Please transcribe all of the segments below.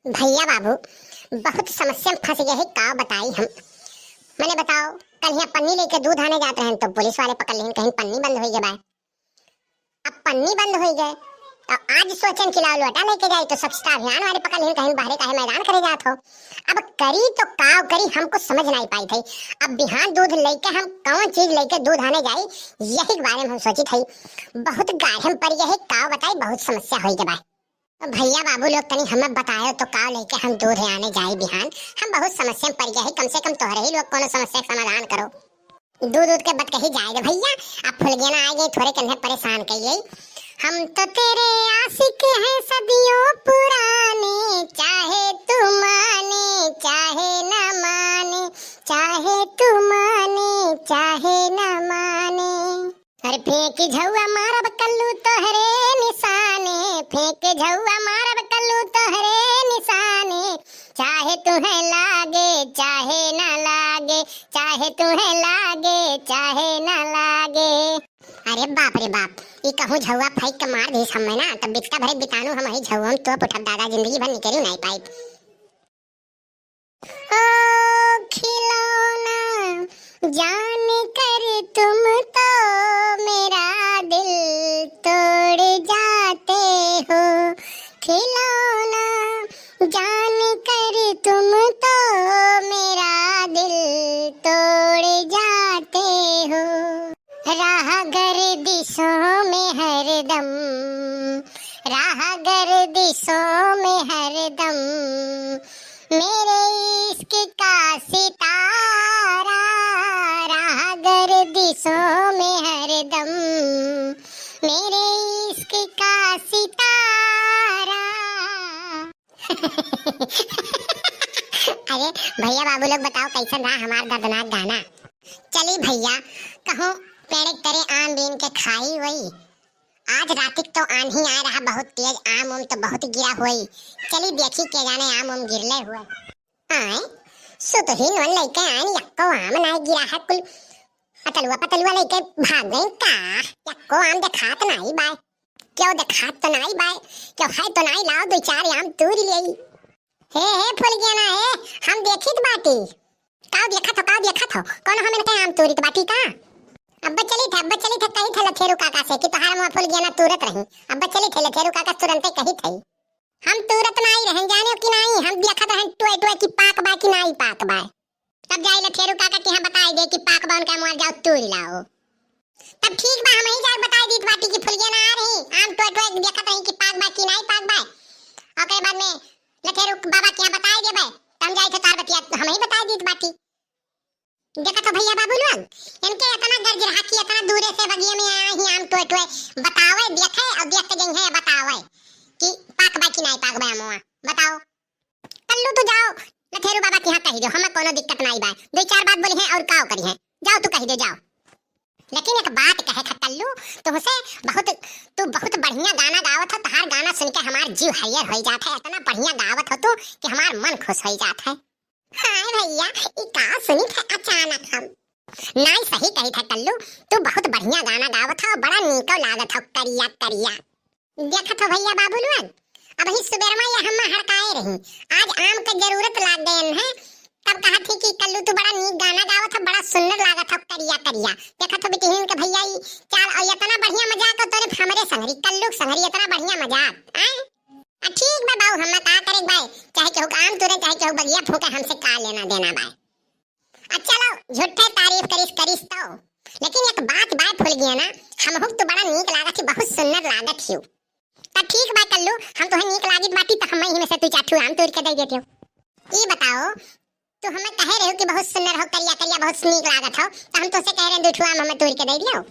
भैया बाबू बहुत समस्या में फंस गए है। का बताई हम। मैंने बताओ, कल यहाँ पन्नी लेके दूध आने जाते हैं तो पुलिस वाले पकड़ लें, कहीं पन्नी बंद हो गए। अब पन्नी बंद हो गए तो आज सोचन खिलाओ लोटा लेके जाए तो स्वच्छता अभियान वाले पकड़ लें, कहीं बाहर कहीं मैदान करे जात हो। अब करी तो काव करी, हमको समझ नहीं पाई थी। अब बिहान दूध लेके हम कौन चीज लेके दूध आने जाए, यही बारे में हम सोची थी। बहुत गाढ़े पड़ गए है। काव बताई, बहुत समस्या हो गई। भैया बाबू लोग तनी हमें बतायो तो का लेके हम दूध आने जाए बिहान। हम बहुत समस्या में पड़ गए है। कम से कम तोहरे ही लोग कोनो समस्या का समाधान करो। दूध के बत कही जाएगा भैया। अब फुल गया ना आएंगे, थोड़े कंधे परेशान करिए। हम तो तेरे आशिक हैं सदियों पुराने, चाहे तू माने चाहे न माने, चाहे तू माने चाहे न माने। अरे फेंक झौआ मारब कल्लू तोहरे निशाने, फेंक झौआ मारब कल्लू तोहरे निशाने। चाहे तुम्हें लागे चाहे न लागे, चाहे तुम्हें लागे चाहे न लागे। अरे बाप रे बाप, ये कहूँ झौआ फेंक के मार दी हम ना तब बिस्का भरे बितानू हम ही झौआ हम तो पुठा दादा जिंदगी भर निकली नहीं पाई। ओ खिलौना जान कर तुम तो मेरा दिल तोड़ जाते हो, खिलौना जान कर तुम तो मेरा दिल तोड़ जाते हो। राह गर्दिशों में हरदम, राह गर्दिशों में हरदम, मेरे इश्क का सितारा। राह गर्दिशों में हरदम, मेरे इश्क का सितारा। अरे भैया बाबू लोग बताओ कैसा रहा हमारा दर्दनाक गाना। चली भैया कहो पेड़ तरे आम बीन के खाई हुई। आज रातिक तो आंधी आ रहा बहुत तेज, आम उम तो बहुत गिरा हुई। चली देखी के जाने आम उम गिरले हुए। आए सुतहीन वन लेके आए, यक्को आम नहीं गिरा है। कुल पतलुआ पतलुआ लेके भाग गई का। यक्को आम दिखात नहीं बाय, क्यों दिखात तो नहीं बाय, क्यों है तो नहीं लाओ दो चार आम तूर ले। हे फूल गया ना है, हम देखित बाटी का देखा था कौन हमें के आम तूरी तो बाटी का। अब्बा चली थे कही थे लथेरू काका से कि तोहार मुंह फूल गया ना तुरत रही। अब्बा चली थे लथेरू काका तुरंत कही थे हम तुरत नहीं रहन जाने कि नहीं। हम देखा तो टोए टोए की पाक बा कि नहीं पाक बा। तब जाई लथेरू काका के हां बताई दे कि पाक बा उनका मुंह जाओ तूरी लाओ। तब ठीक बा हम ही जाए बताई दी बाटी की फूल गया ना आ रही आम टोए टोए देखा तो कि पाक बा कि नहीं पाक बा। और के बाद में लथेरू बाबा के हां बताई देबे तब जाई थे तार बतिया हम ही बताई दी बाटी। देखा तो भैया बाबू लोग इनके इतना गर्ज रहा कि इतना दूर से बगिया में आए ही आम टोए टोए बतावे देखे और देख के जंग है बतावे कि पाक बा कि नहीं पाक बा मुआ बताओ। कल्लू तो जाओ लथेरू बाबा के यहाँ कही दो, हमें कोनो दिक्कत नहीं बा। दो चार बात बोली है और काव करी है, जाओ तू कही दो जाओ। लेकिन एक बात कहे कल्लू तुमसे तू बहुत बढ़िया गाना गावत हो। तहार गाना सुन के हमार जीव हरियर हो जाता है। इतना बढ़िया गावत हो तू कि हमार मन खुश हो जाता है। हाय भैया ई का सुनी थे अचानक हम। नहीं सही कही था कल्लू, तू बहुत बढ़िया गाना गावत हो, बड़ा नीको लागत हो करिया करिया। देखा तो भैया बाबू लोग अब ही सुबह में ये हम हड़काए रही। आज आम का जरूरत लाग गए है तब कहा थी कि कल्लू तू बड़ा नीक गाना गावत हो, बड़ा सुंदर लागत हो करिया करिया। देखा तो बिटिहिन के भैया ई चाल और इतना बढ़िया मजाक हो तोरे हमरे संगरी कल्लू संगरी इतना बढ़िया मजाक हैं। ठीक बा बाऊ हम का करे भाई, चाहे केहू काम तुरे चाहे केहू बगिया फूके हमसे का लेना देना भाई। अच्छा लो झूठे तारीफ करिस तो, लेकिन एक बात फूल गया ना हम तो बड़ा नीक लागत थी, बहुत सुंदर लागत थी। तब ठीक बा कल्लू हम तोहे नीक लागित बाटी तो हम ही में से तू चाठू आम तोड़ के दे देते हो। ई बताओ तू हमें कहे रहे हो कि बहुत सुंदर हो करिया करिया बहुत नीक लागत हो तो हम तोसे कह रहे हैं दूठू आम हमें तोड़ के दे दियो।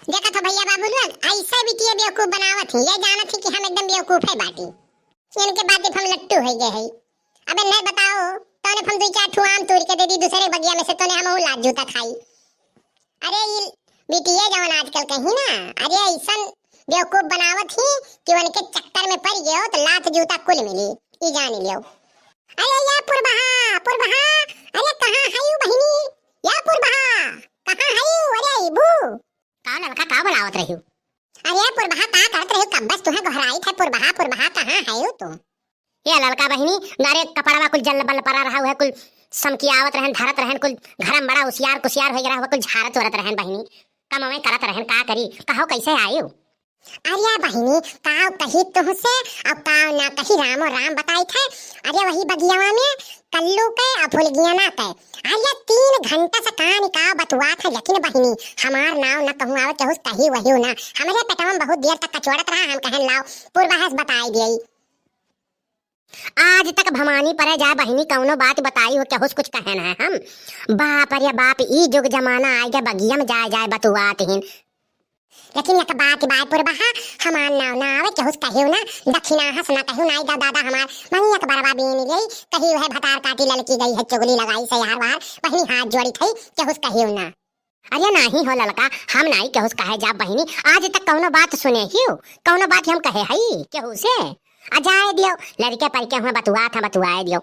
देखा तो भैया बाबू लोग ऐसा बिटिया बेवकूफ बनावत थी, ये जानत थी कि हम एकदम बेवकूफ है बाटी। इनके बाद हम लट्टू हो गए है। अबे नहीं बताओ तोने हम दो चार ठू आम तोड़ के दे दी दूसरे बगिया में से तोने हम लात जूता खाई। अरे ये बिटिया जवन आजकल कहीं ना अरे ऐसा बेवकूफ बनावत ही कि उनके चक्कर में पड़ गयो तो लात जूता कुल मिली ई जान लियो। अरे या पुरबहा अरे कहां है यू बहिनी या पुरबहा कहां है यू। अरे बू का लड़का का बनावत रही। अरे पुरबहा का करत रहे कब बस तुम्हें घराई थे पुरबहा कहां है हो तुम। ये लड़का बहिनी नारे कपड़वा कुल जल बल परा रहा है, कुल समकियावत रहन धरत रहन, कुल घरम बड़ा उसियार कुसियार हो गया, कुल झारत वरत रहन बहिनी, कम में करत रहन, का करी कहो कैसे आयु। अरे बहिनी काव कही तुहसे अब काव ना कही रामो राम बताई थे। अरे वही बगियावा में कल्लू के और फुलगिया ना के अरे 3 घंटा से कहानी का बतुआ था, लेकिन बहिनी हमार नाव न कहूँ आवे केहू कही वही ना, हमारे पेटवा में बहुत देर तक कचोड़त रहा, हम कहन लाओ पूर्वाहस बताई दियई। आज तक भवानी परे जा बहिनी कौनो बात बताई हो केहू कुछ कहन है हम, बाप अरे बाप ई जुग जमाना आ गया बगिया में जाए जाए बतुआत हिन, लेकिन एक बात पूर्वाहा हमार नाव ना आवे केहू कहियो ना, दक्षिणा हस ना कहू नाई दादा हमार मनी एक बरबा बीन गई कही है भतार काटी ललकी गई है चुगली लगाई से यार बाहर बहिनी हाथ जोड़ी थई केहू कहियो ना। अरे नहीं हो ललका हम नहीं केहू कहे जा बहिनी, आज तक कौनो बात सुने हियो, कौनो बात हम कहे हई केहू से आ जाए दियो, लड़के पर के हम बतुआ था बतुआए दियो।